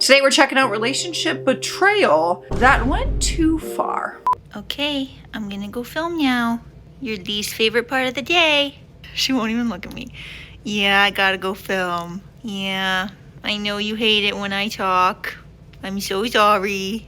Today we're checking out relationship betrayal that went too far. Okay, I'm gonna go film now. Your least favorite part of the day. She won't even look at me. Yeah, I gotta go film. Yeah, I know you hate it when I talk. I'm so sorry.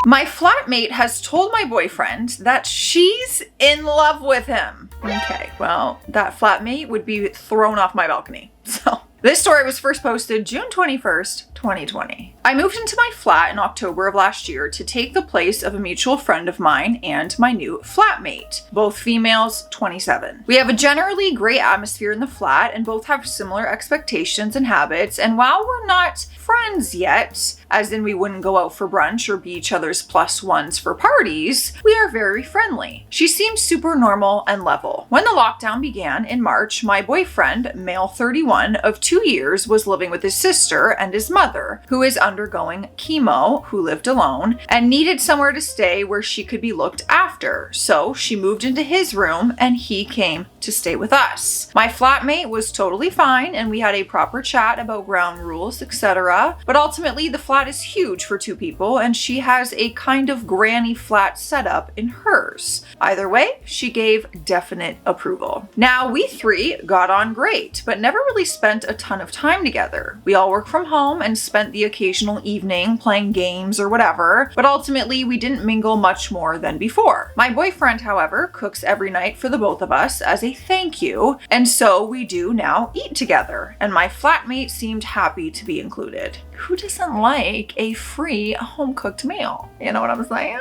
My flatmate has told my boyfriend that she's in love with him. Okay, well, that flatmate would be thrown off my balcony. So, this story was first posted June 21st, 2020. I moved into my flat in October of last year to take the place of a mutual friend of mine and my new flatmate, both females, 27. We have a generally great atmosphere in the flat and both have similar expectations and habits, and while we're not friends yet, as in we wouldn't go out for brunch or be each other's plus ones for parties, we are very friendly. She seems super normal and level. When the lockdown began in March, my boyfriend, male 31 of 2 years, was living with his sister and his mother, who is undergoing chemo, who lived alone, and needed somewhere to stay where she could be looked after. So she moved into his room and he came to stay with us. My flatmate was totally fine and we had a proper chat about ground rules, etc. But ultimately the flat is huge for 2 people and she has a kind of granny flat setup in hers. Either way, she gave definite approval. Now we 3 got on great, but never really spent a ton of time together. We all work from home and spent the occasional evening playing games or whatever, but ultimately we didn't mingle much more than before. My boyfriend, however, cooks every night for the both of us as a thank you, and so we do now eat together, and my flatmate seemed happy to be included. Who doesn't like a free home-cooked meal? You know what I'm saying?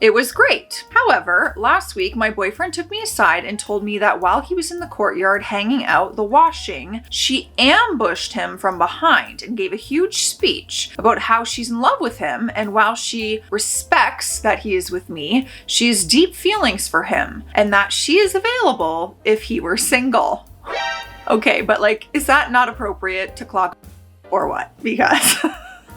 It was great. However, last week my boyfriend took me aside and told me that while he was in the courtyard hanging out the washing, she ambushed him from behind and gave a huge speech about how she's in love with him, and while she respects that he is with me, she has deep feelings for him and that she is available if he were single. Okay, but like, is that not appropriate to clock or what? Because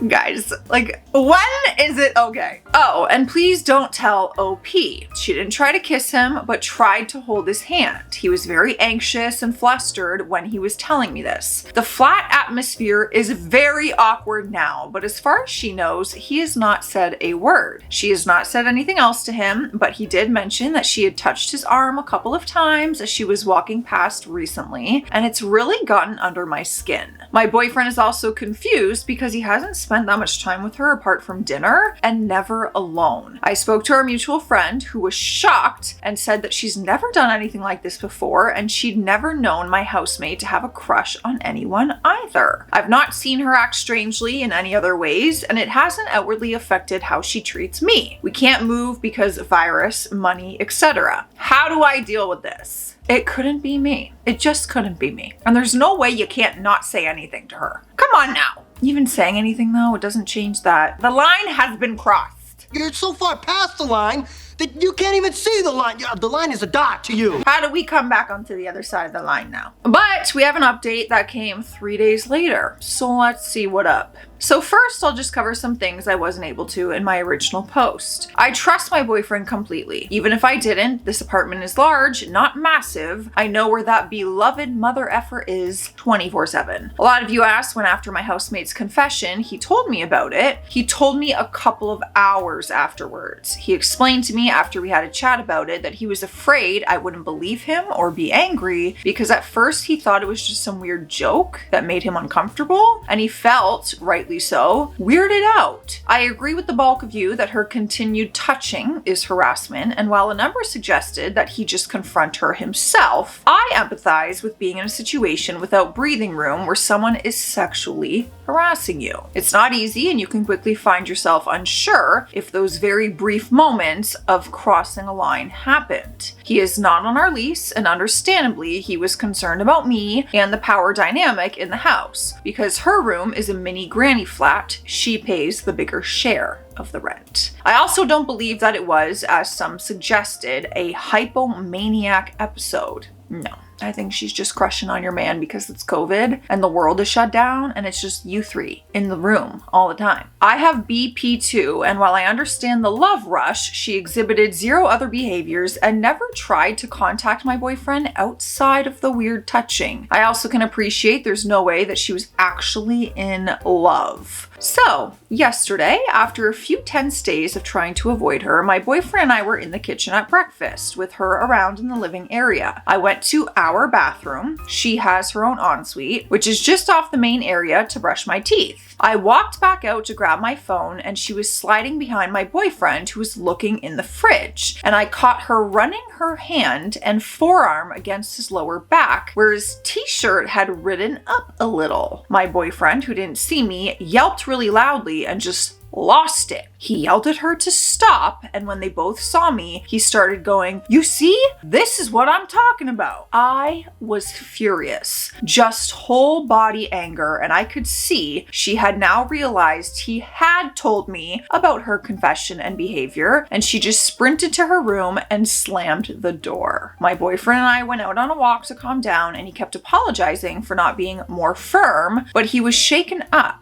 guys, like, when is it okay? Oh, and please don't tell OP. She didn't try to kiss him, but tried to hold his hand. He was very anxious and flustered when he was telling me this. The flat atmosphere is very awkward now, but as far as she knows, he has not said a word. She has not said anything else to him, but he did mention that she had touched his arm a couple of times as she was walking past recently, and it's really gotten under my skin. My boyfriend is also confused because he hasn't spent that much time with her apart from dinner and never alone. I spoke to our mutual friend who was shocked and said that she's never done anything like this before and she'd never known my housemate to have a crush on anyone either. I've not seen her act strangely in any other ways and it hasn't outwardly affected how she treats me. We can't move because virus, money, etc. How do I deal with this? It couldn't be me. It just couldn't be me. And there's no way you can't not say anything to her. Come on now. Even saying anything though, it doesn't change that. The line has been crossed. You're so far past the line that you can't even see the line. The line is a dot to you. How do we come back onto the other side of the line now? But we have an update that came 3 days later. So let's see what up. So first, I'll just cover some things I wasn't able to in my original post. I trust my boyfriend completely. Even if I didn't, this apartment is large, not massive. I know where that beloved mother effer is 24/7. A lot of you asked when after my housemate's confession, he told me about it. He told me a couple of hours afterwards. He explained to me after we had a chat about it that he was afraid I wouldn't believe him or be angry because at first he thought it was just some weird joke that made him uncomfortable, and he felt, rightly so, weirded out. I agree with the bulk of you that her continued touching is harassment, and while a number suggested that he just confront her himself, I empathize with being in a situation without breathing room where someone is sexually harassing you. It's not easy and you can quickly find yourself unsure if those very brief moments of crossing a line happened. He is not on our lease, and understandably he was concerned about me and the power dynamic in the house. Because her room is a mini granny flat, she pays the bigger share of the rent. I also don't believe that it was, as some suggested, a hypomaniac episode. No. I think she's just crushing on your man because it's COVID and the world is shut down and it's just you three in the room all the time. I have BP2, and while I understand the love rush, she exhibited zero other behaviors and never tried to contact my boyfriend outside of the weird touching. I also can appreciate there's no way that she was actually in love. So, yesterday, after a few tense days of trying to avoid her, my boyfriend and I were in the kitchen at breakfast with her around in the living area. I went to our bathroom. She has her own ensuite, which is just off the main area, to brush my teeth. I walked back out to grab my phone and she was sliding behind my boyfriend who was looking in the fridge. And I caught her running her hand and forearm against his lower back where his t-shirt had ridden up a little. My boyfriend, who didn't see me, yelped really loudly and just lost it. He yelled at her to stop, and when they both saw me, he started going, "You see? This is what I'm talking about." I was furious, just whole body anger, and I could see she had now realized he had told me about her confession and behavior, and she just sprinted to her room and slammed the door. My boyfriend and I went out on a walk to calm down, and he kept apologizing for not being more firm, but he was shaken up.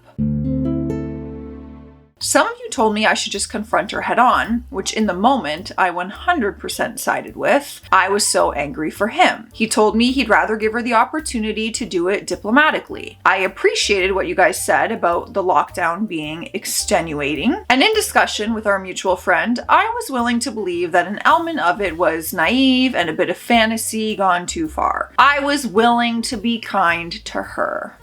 Some of you told me I should just confront her head on, which in the moment I 100% sided with. I was so angry for him. He told me he'd rather give her the opportunity to do it diplomatically. I appreciated what you guys said about the lockdown being extenuating. And in discussion with our mutual friend, I was willing to believe that an element of it was naive and a bit of fantasy gone too far. I was willing to be kind to her.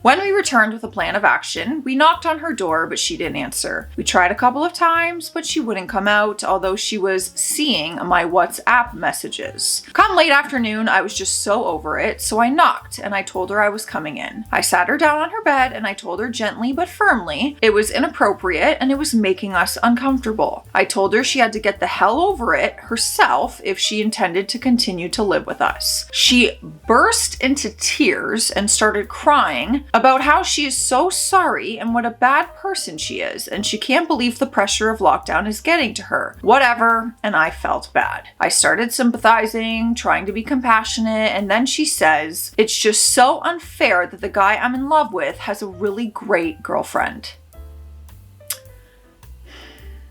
When we returned with a plan of action, we knocked on her door, but she didn't answer. We tried a couple of times, but she wouldn't come out, although she was seeing my WhatsApp messages. Come late afternoon, I was just so over it, so I knocked and I told her I was coming in. I sat her down on her bed and I told her gently but firmly it was inappropriate and it was making us uncomfortable. I told her she had to get the hell over it herself if she intended to continue to live with us. She burst into tears and started crying about how she is so sorry and what a bad person she is, and she can't believe the pressure of lockdown is getting to her. Whatever, and I felt bad. I started sympathizing, trying to be compassionate, and then she says, "It's just so unfair that the guy I'm in love with has a really great girlfriend."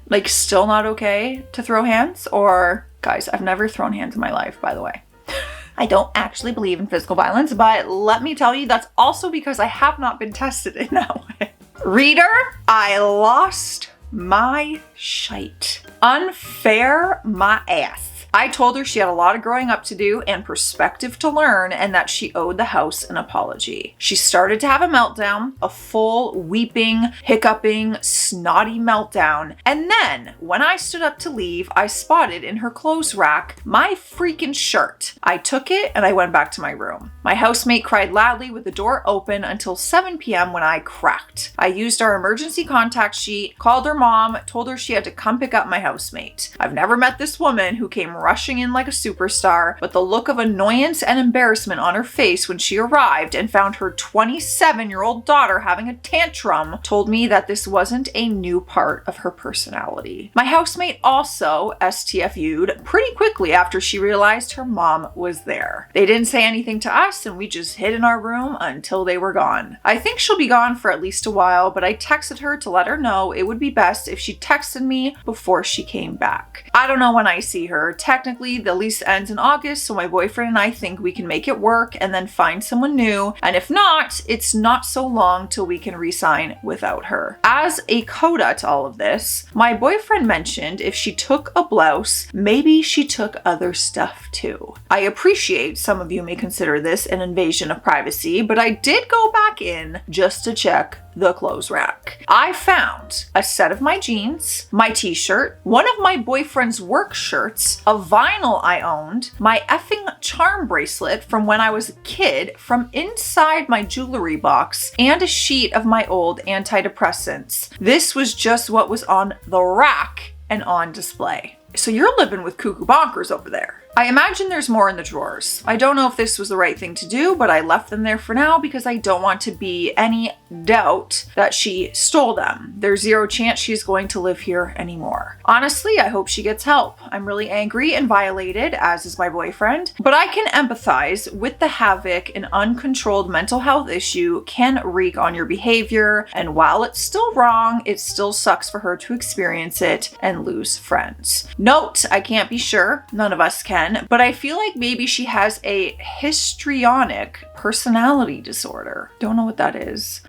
Like, still not okay to throw hands? Or, guys, I've never thrown hands in my life, by the way. I don't actually believe in physical violence, but let me tell you, that's also because I have not been tested in that way. Reader, I lost my shite. Unfair my ass. I told her she had a lot of growing up to do and perspective to learn, and that she owed the house an apology. She started to have a meltdown, a full weeping, hiccuping, snotty meltdown. And then when I stood up to leave, I spotted in her clothes rack my freaking shirt. I took it and I went back to my room. My housemate cried loudly with the door open until 7 p.m. when I cracked. I used our emergency contact sheet, called her mom, told her she had to come pick up my housemate. I've never met this woman who came rushing in like a superstar, but the look of annoyance and embarrassment on her face when she arrived and found her 27-year-old daughter having a tantrum told me that this wasn't a new part of her personality. My housemate also STFU'd pretty quickly after she realized her mom was there. They didn't say anything to us and we just hid in our room until they were gone. I think she'll be gone for at least a while, but I texted her to let her know it would be best if she texted me before she came back. I don't know when I see her. Technically, the lease ends in August, so my boyfriend and I think we can make it work and then find someone new. And if not, it's not so long till we can re-sign without her. As a coda to all of this, my boyfriend mentioned if she took a blouse, maybe she took other stuff too. I appreciate some of you may consider this an invasion of privacy, but I did go back in just to check the clothes rack. I found a set of my jeans, my t-shirt, one of my boyfriend's work shirts, a vinyl I owned, my effing charm bracelet from when I was a kid from inside my jewelry box, and a sheet of my old antidepressants. This was just what was on the rack and on display. So you're living with cuckoo bonkers over there. I imagine there's more in the drawers. I don't know if this was the right thing to do, but I left them there for now because I don't want to be any doubt that she stole them. There's zero chance she's going to live here anymore. Honestly, I hope she gets help. I'm really angry and violated, as is my boyfriend, but I can empathize with the havoc an uncontrolled mental health issue can wreak on your behavior, and while it's still wrong, it still sucks for her to experience it and lose friends. Note, I can't be sure, none of us can, but I feel like maybe she has a histrionic personality disorder. Don't know what that is.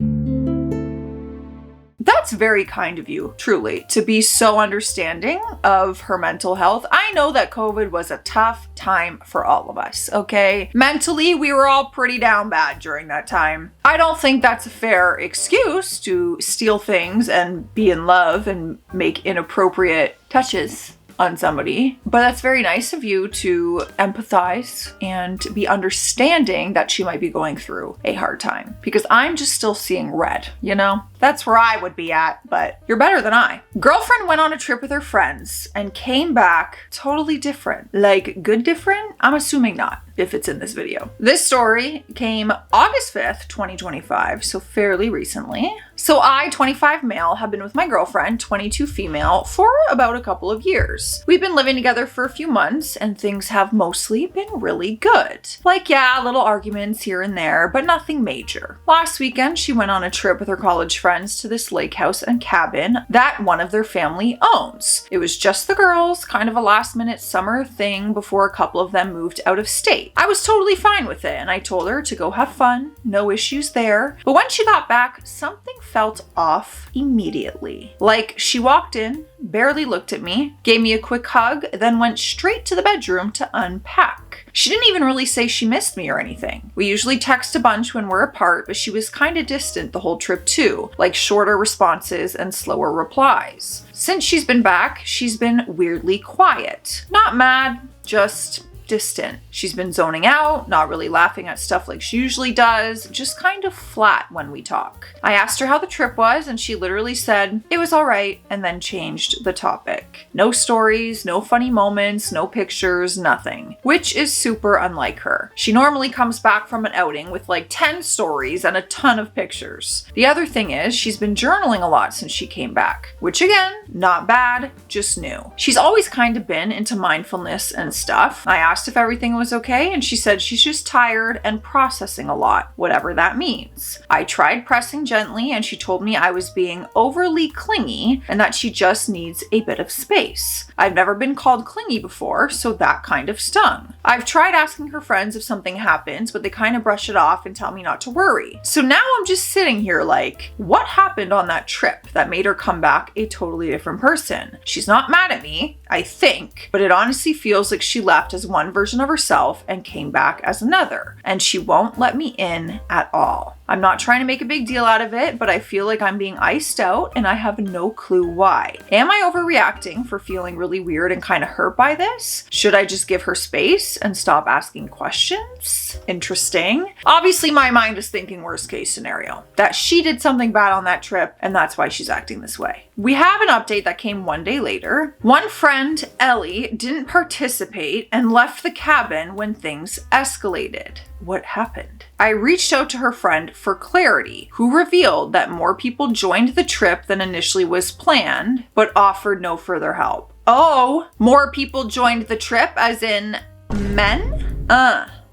That's very kind of you, truly, to be so understanding of her mental health. I know that COVID was a tough time for all of us, okay? Mentally, we were all pretty down bad during that time. I don't think that's a fair excuse to steal things and be in love and make inappropriate touches on somebody, but that's very nice of you to empathize and be understanding that she might be going through a hard time, because I'm just still seeing red, you know? That's where I would be at, but you're better than I. Girlfriend went on a trip with her friends and came back totally different. Like, good different? I'm assuming not, if it's in this video. This story came August 5th, 2025, so fairly recently. So I, 25 male, have been with my girlfriend, 22 female, for about a couple of years. We've been living together for a few months and things have mostly been really good. Like, yeah, little arguments here and there, but nothing major. Last weekend, she went on a trip with her college friends to this lake house and cabin that one of their family owns. It was just the girls, kind of a last minute summer thing before a couple of them moved out of state. I was totally fine with it and I told her to go have fun, no issues there. But when she got back, something felt off immediately. Like, she walked in, barely looked at me, gave me a quick hug, then went straight to the bedroom to unpack. She didn't even really say she missed me or anything. We usually text a bunch when we're apart, but she was kind of distant the whole trip too, like shorter responses and slower replies. Since she's been back, she's been weirdly quiet. Not mad, just distant. She's been zoning out, not really laughing at stuff like she usually does, just kind of flat when we talk. I asked her how the trip was and she literally said, it was all right, and then changed the topic. No stories, no funny moments, no pictures, nothing, which is super unlike her. She normally comes back from an outing with like 10 stories and a ton of pictures. The other thing is she's been journaling a lot since she came back, which again, not bad, just new. She's always kind of been into mindfulness and stuff. I asked if everything was okay and she said she's just tired and processing a lot, whatever that means. I tried pressing gently and she told me I was being overly clingy and that she just needs a bit of space. I've never been called clingy before, so that kind of stung. I've tried asking her friends if something happens, but they kind of brush it off and tell me not to worry. So now I'm just sitting here like, what happened on that trip that made her come back a totally different person? She's not mad at me, I think, but it honestly feels like she left as one version of herself and came back as another, and she won't let me in at all. I'm not trying to make a big deal out of it, but I feel like I'm being iced out and I have no clue why. Am I overreacting for feeling really weird and kind of hurt by this? Should I just give her space and stop asking questions? Interesting. Obviously, my mind is thinking worst case scenario, that she did something bad on that trip and that's why she's acting this way. We have an update that came one day later. One friend, Ellie, didn't participate and left the cabin when things escalated. What happened? I reached out to her friend for clarity, who revealed that more people joined the trip than initially was planned, but offered no further help. Oh, more people joined the trip as in men?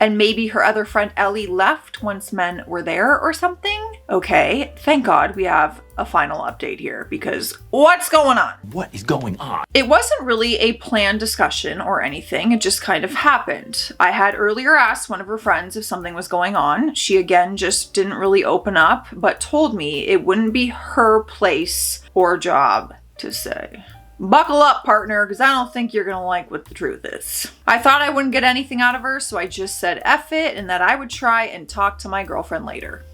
And maybe her other friend Ellie left once men were there or something? Okay, thank God we have a final update here, because what's going on? What is going on? It wasn't really a planned discussion or anything, it just kind of happened. I had earlier asked one of her friends if something was going on. She again just didn't really open up, but told me it wouldn't be her place or job to say. Buckle up, partner, because I don't think you're gonna like what the truth is. I thought I wouldn't get anything out of her, so I just said F it and that I would try and talk to my girlfriend later.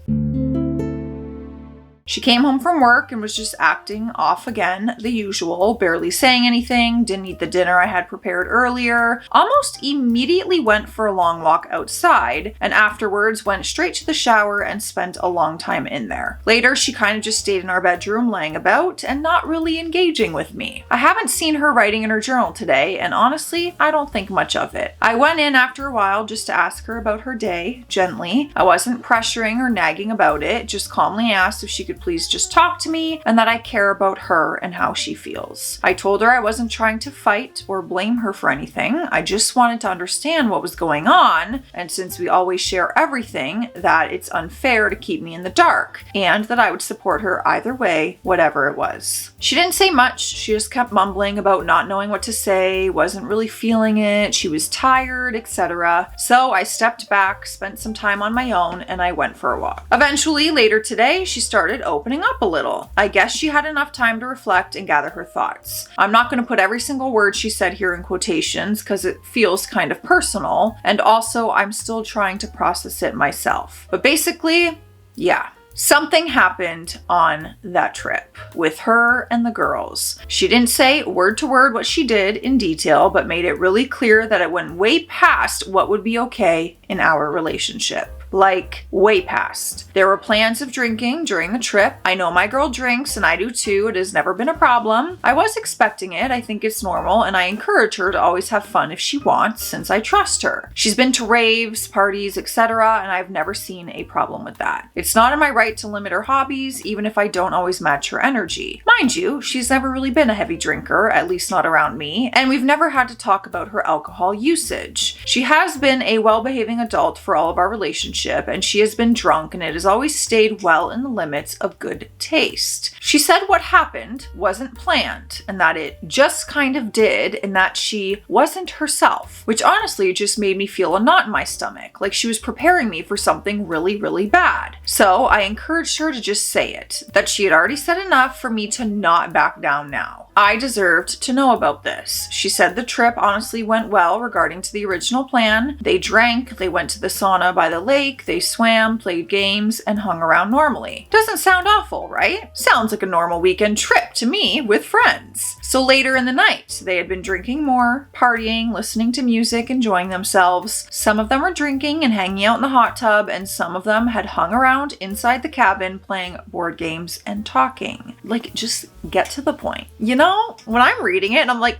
She came home from work and was just acting off again, the usual, barely saying anything, didn't eat the dinner I had prepared earlier, almost immediately went for a long walk outside, and afterwards went straight to the shower and spent a long time in there. Later, she kind of just stayed in our bedroom laying about and not really engaging with me. I haven't seen her writing in her journal today, and honestly, I don't think much of it. I went in after a while just to ask her about her day, gently. I wasn't pressuring or nagging about it, just calmly asked if she could please just talk to me and that I care about her and how she feels. I told her I wasn't trying to fight or blame her for anything. I just wanted to understand what was going on, and since we always share everything, that it's unfair to keep me in the dark, and that I would support her either way, whatever it was. She didn't say much. She just kept mumbling about not knowing what to say, wasn't really feeling it, she was tired, etc. So I stepped back, spent some time on my own, and I went for a walk. Eventually, later today, she started opening up a little. I guess she had enough time to reflect and gather her thoughts. I'm not going to put every single word she said here in quotations because it feels kind of personal, and also I'm still trying to process it myself. But basically, yeah. Something happened on that trip with her and the girls. She didn't say word to word what she did in detail, but made it really clear that it went way past what would be okay in our relationship. Like, way past. There were plans of drinking during the trip. I know my girl drinks and I do too. It has never been a problem. I was expecting it. I think it's normal, and I encourage her to always have fun if she wants, since I trust her. She's been to raves, parties, etc., and I've never seen a problem with that. It's not in my right to limit her hobbies, even if I don't always match her energy. Mind you, she's never really been a heavy drinker, at least not around me, and we've never had to talk about her alcohol usage. She has been a well-behaving adult for all of our relationships, and she has been drunk, and it has always stayed well in the limits of good taste. She said what happened wasn't planned, and that it just kind of did, and that she wasn't herself, which honestly just made me feel a knot in my stomach, like she was preparing me for something really, really bad. So I encouraged her to just say it, that she had already said enough for me to not back down now. I deserved to know about this. She said the trip honestly went well regarding to the original plan. They drank, they went to the sauna by the lake, they swam, played games, and hung around normally. Doesn't sound awful, right? Sounds like a normal weekend trip to me with friends. So later in the night, they had been drinking more, partying, listening to music, enjoying themselves. Some of them were drinking and hanging out in the hot tub, and some of them had hung around inside the cabin playing board games and talking. Like, just get to the point. You know, when I'm reading it and I'm like,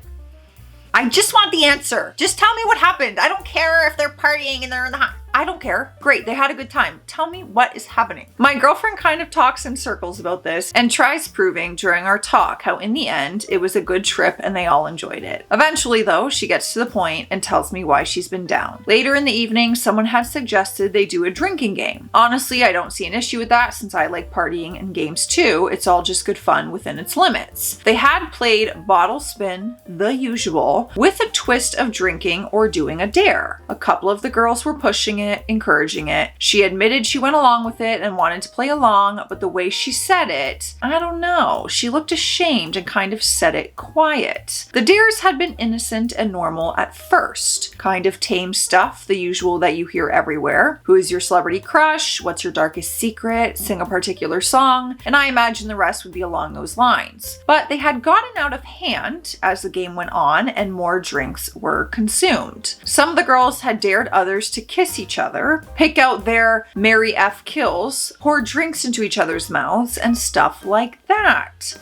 I just want the answer. Just tell me what happened. I don't care if they're partying and they're in the hot. I don't care. Great, they had a good time. Tell me what is happening. My girlfriend kind of talks in circles about this and tries proving during our talk how in the end it was a good trip and they all enjoyed it. Eventually though, she gets to the point and tells me why she's been down. Later in the evening, someone had suggested they do a drinking game. Honestly, I don't see an issue with that since I like partying and games too. It's all just good fun within its limits. They had played bottle spin, the usual, with a twist of drinking or doing a dare. A couple of the girls were pushing it, encouraging it. She admitted she went along with it and wanted to play along, but the way she said it, I don't know. She looked ashamed and kind of said it quiet. The dares had been innocent and normal at first. Kind of tame stuff, the usual that you hear everywhere. Who is your celebrity crush? What's your darkest secret? Sing a particular song. And I imagine the rest would be along those lines. But they had gotten out of hand as the game went on and more drinks were consumed. Some of the girls had dared others to kiss each other, pick out their Mary F. kills, pour drinks into each other's mouths, and stuff like that.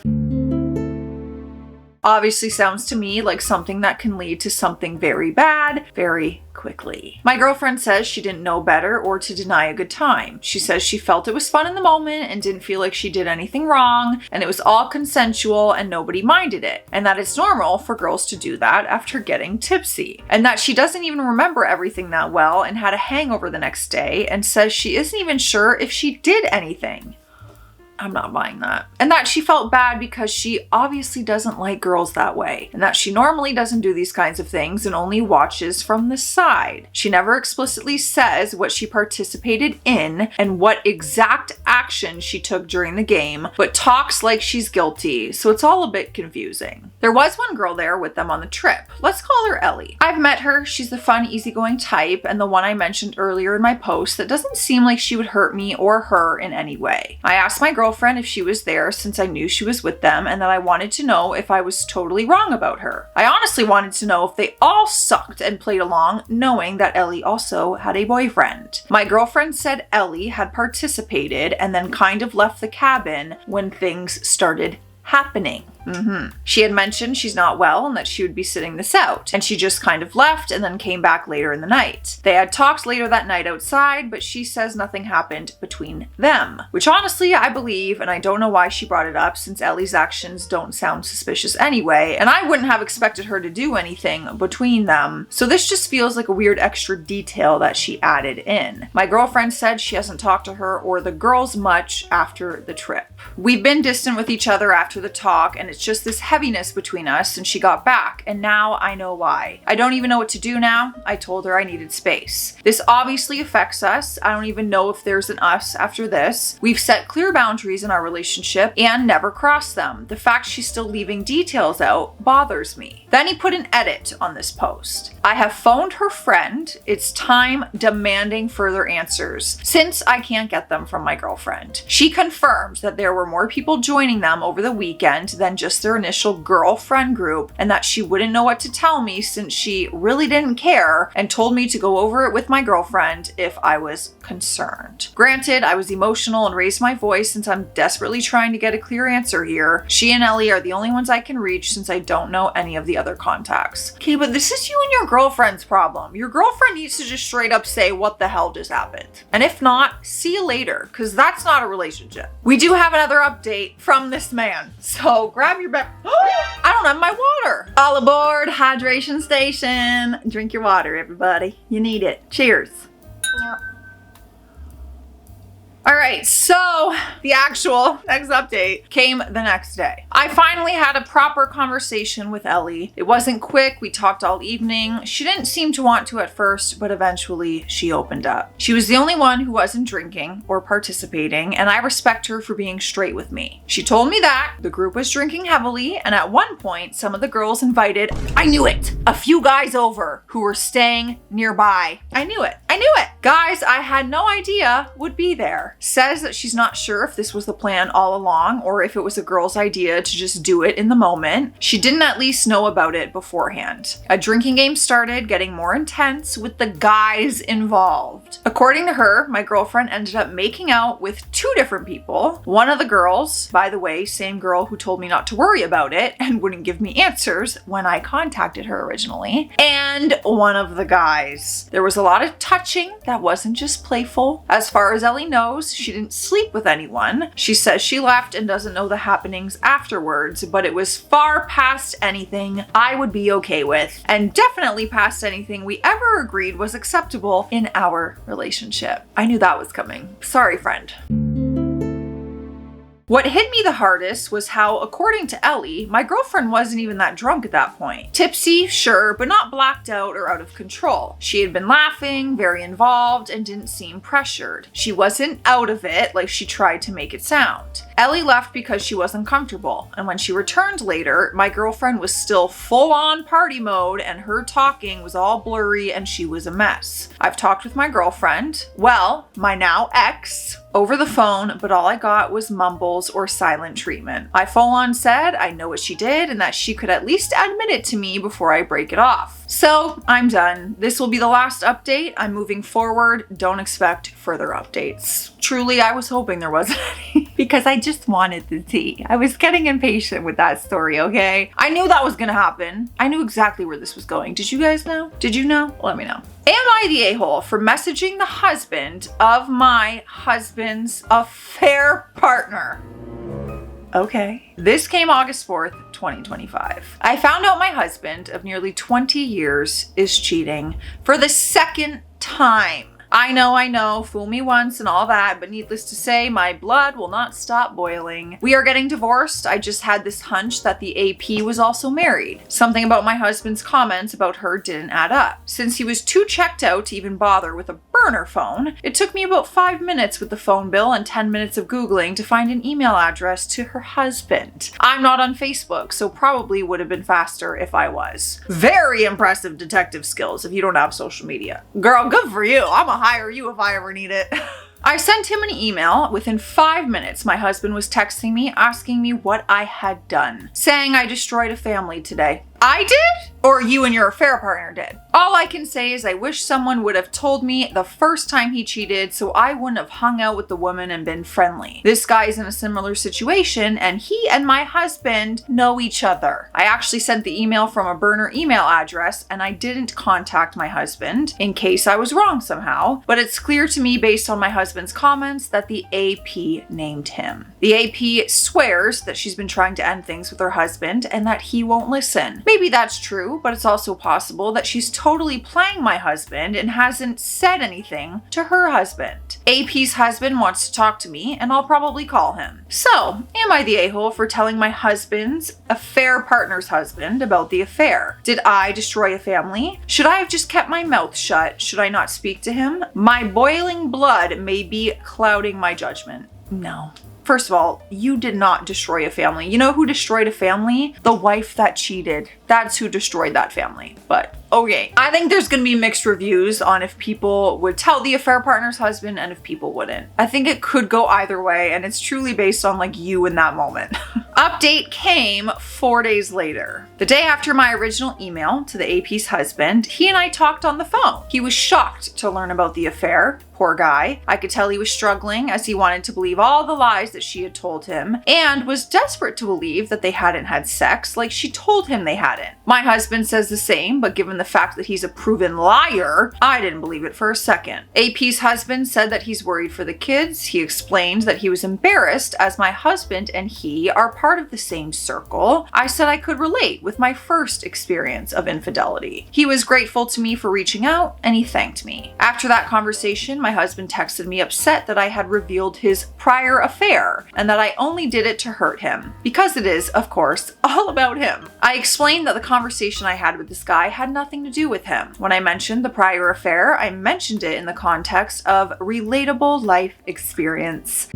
Obviously sounds to me like something that can lead to something very bad very quickly. My girlfriend says she didn't know better or to deny a good time. She says she felt it was fun in the moment and didn't feel like she did anything wrong, and it was all consensual and nobody minded it, and that it's normal for girls to do that after getting tipsy, and that she doesn't even remember everything that well and had a hangover the next day, and says she isn't even sure if she did anything. I'm not buying that. And that she felt bad because she obviously doesn't like girls that way, and that she normally doesn't do these kinds of things and only watches from the side. She never explicitly says what she participated in and what exact action she took during the game, but talks like she's guilty, so it's all a bit confusing. There was one girl there with them on the trip. Let's call her Ellie. I've met her. She's the fun, easygoing type, and the one I mentioned earlier in my post that doesn't seem like she would hurt me or her in any way. I asked my girlfriend girlfriend if she was there since I knew she was with them and that I wanted to know if I was totally wrong about her. I honestly wanted to know if they all sucked and played along, knowing that Ellie also had a boyfriend. My girlfriend said Ellie had participated and then kind of left the cabin when things started happening. She had mentioned she's not well and that she would be sitting this out, and she just kind of left and then came back later in the night. They had talked later that night outside, but she says nothing happened between them, which honestly I believe, and I don't know why she brought it up since Ellie's actions don't sound suspicious anyway, and I wouldn't have expected her to do anything between them, so this just feels like a weird extra detail that she added in. My girlfriend said she hasn't talked to her or the girls much after the trip. We've been distant with each other after the talk, and it's just this heaviness between us since she got back, and now I know why. I don't even know what to do now. I told her I needed space. This obviously affects us. I don't even know if there's an us after this. We've set clear boundaries in our relationship and never crossed them. The fact she's still leaving details out bothers me. Then he put an edit on this post. I have phoned her friend. It's time demanding further answers since I can't get them from my girlfriend. She confirmed that there were more people joining them over the weekend than just their initial girlfriend group, and that she wouldn't know what to tell me since she really didn't care and told me to go over it with my girlfriend if I was concerned. Granted, I was emotional and raised my voice since I'm desperately trying to get a clear answer here. She and Ellie are the only ones I can reach since I don't know any of the other contacts. Okay, but this is you and your girlfriend's problem. Your girlfriend needs to just straight up say what the hell just happened. And if not, see you later, because that's not a relationship. We do have another update from this man, so grab your bag. I don't have my water. All aboard hydration station. Drink your water, everybody. You need it. Cheers. All right, so the actual next update came the next day. I finally had a proper conversation with Ellie. It wasn't quick. We talked all evening. She didn't seem to want to at first, but eventually she opened up. She was the only one who wasn't drinking or participating, and I respect her for being straight with me. She told me that the group was drinking heavily, and at one point, some of the girls invited, I knew it, a few guys over who were staying nearby. I knew it. Guys I had no idea would be there. Says that she's not sure if this was the plan all along or if it was a girl's idea to just do it in the moment. She didn't at least know about it beforehand. A drinking game started getting more intense with the guys involved. According to her, my girlfriend ended up making out with 2 different people. One of the girls, by the way, same girl who told me not to worry about it and wouldn't give me answers when I contacted her originally, and one of the guys. There was a lot of touching that wasn't just playful. As far as Ellie knows, she didn't sleep with anyone. She says she left and doesn't know the happenings afterwards, but it was far past anything I would be okay with, and definitely past anything we ever agreed was acceptable in our relationship. I knew that was coming. Sorry, friend. What hit me the hardest was how, according to Ellie, my girlfriend wasn't even that drunk at that point. Tipsy, sure, but not blacked out or out of control. She had been laughing, very involved, and didn't seem pressured. She wasn't out of it like she tried to make it sound. Ellie left because she wasn't comfortable, and when she returned later, my girlfriend was still full-on party mode and her talking was all blurry and she was a mess. I've talked with my girlfriend, well, my now ex, over the phone, but all I got was mumbles or silent treatment. I full-on said I know what she did and that she could at least admit it to me before I break it off. So I'm done. This will be the last update. I'm moving forward. Don't expect further updates. Truly, I was hoping there wasn't any because I just wanted the tea. I was getting impatient with that story, okay? I knew that was gonna happen. I knew exactly where this was going. Did you guys know? Did you know? Let me know. Am I the a-hole for messaging the husband of my husband's affair partner? Okay. This came August 4th, 2025. I found out my husband of nearly 20 years is cheating for the second time. I know, fool me once and all that, but needless to say, my blood will not stop boiling. We are getting divorced. I just had this hunch that the AP was also married. Something about my husband's comments about her didn't add up. Since he was too checked out to even bother with a burner phone, it took me about 5 minutes with the phone bill and 10 minutes of Googling to find an email address to her husband. I'm not on Facebook, so probably would have been faster if I was. Very impressive detective skills if you don't have social media. Girl, good for you. I'm a hire you if I ever need it. I sent him an email. Within 5 minutes, my husband was texting me, asking me what I had done, saying I destroyed a family today. I did? Or you and your affair partner did? All I can say is I wish someone would have told me the first time he cheated so I wouldn't have hung out with the woman and been friendly. This guy is in a similar situation and he and my husband know each other. I actually sent the email from a burner email address and I didn't contact my husband in case I was wrong somehow, but it's clear to me based on my husband's comments that the AP named him. The AP swears that she's been trying to end things with her husband and that he won't listen. Maybe that's true, but it's also possible that she's totally playing my husband and hasn't said anything to her husband. AP's husband wants to talk to me and I'll probably call him. So, am I the a-hole for telling my husband's affair partner's husband about the affair? Did I destroy a family? Should I have just kept my mouth shut? Should I not speak to him? My boiling blood may be clouding my judgment. No. First of all, you did not destroy a family. You know who destroyed a family? The wife that cheated. That's who destroyed that family. But okay, I think there's gonna be mixed reviews on if people would tell the affair partner's husband and if people wouldn't. I think it could go either way and it's truly based on like you in that moment. Update came 4 days later. The day after my original email to the AP's husband, he and I talked on the phone. He was shocked to learn about the affair. Poor guy. I could tell he was struggling as he wanted to believe all the lies that she had told him and was desperate to believe that they hadn't had sex like she told him they hadn't. My husband says the same, but given the fact that he's a proven liar, I didn't believe it for a second. AP's husband said that he's worried for the kids. He explained that he was embarrassed as my husband and he are part of the same circle. I said I could relate with my first experience of infidelity. He was grateful to me for reaching out and he thanked me. After that conversation, my husband texted me upset that I had revealed his prior affair and that I only did it to hurt him because it is, of course, all about him. I explained that the conversation I had with this guy had nothing to do with him. When I mentioned the prior affair, I mentioned it in the context of relatable life experience.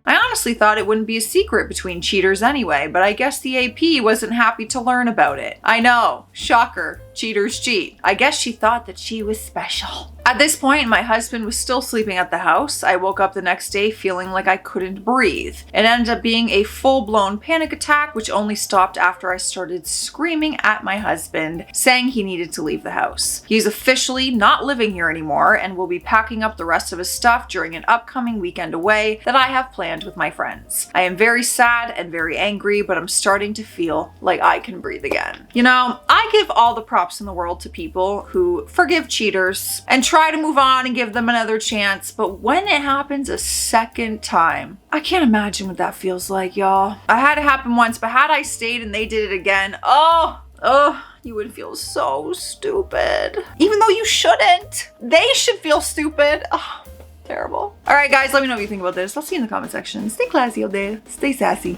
I honestly thought it wouldn't be a secret between cheaters anyway, but I guess the AP wasn't happy to learn about it. I know, shocker, cheaters cheat. I guess she thought that she was special. At this point, my husband was still sleeping at the house. I woke up the next day feeling like I couldn't breathe. It ended up being a full-blown panic attack, which only stopped after I started screaming at my husband, saying he needed to leave the house. He's officially not living here anymore and will be packing up the rest of his stuff during an upcoming weekend away that I have planned with my friends. I am very sad and very angry, but I'm starting to feel like I can breathe again. You know, I give all the props in the world to people who forgive cheaters and try to move on and give them another chance, but when it happens a second time, I can't imagine what that feels like, y'all. I had it happen once, but had I stayed and they did it again, you would feel so stupid. Even though you shouldn't. They should feel stupid. Oh, terrible. All right, guys, let me know what you think about this. I'll see you in the comment section. Stay classy out there. Stay sassy.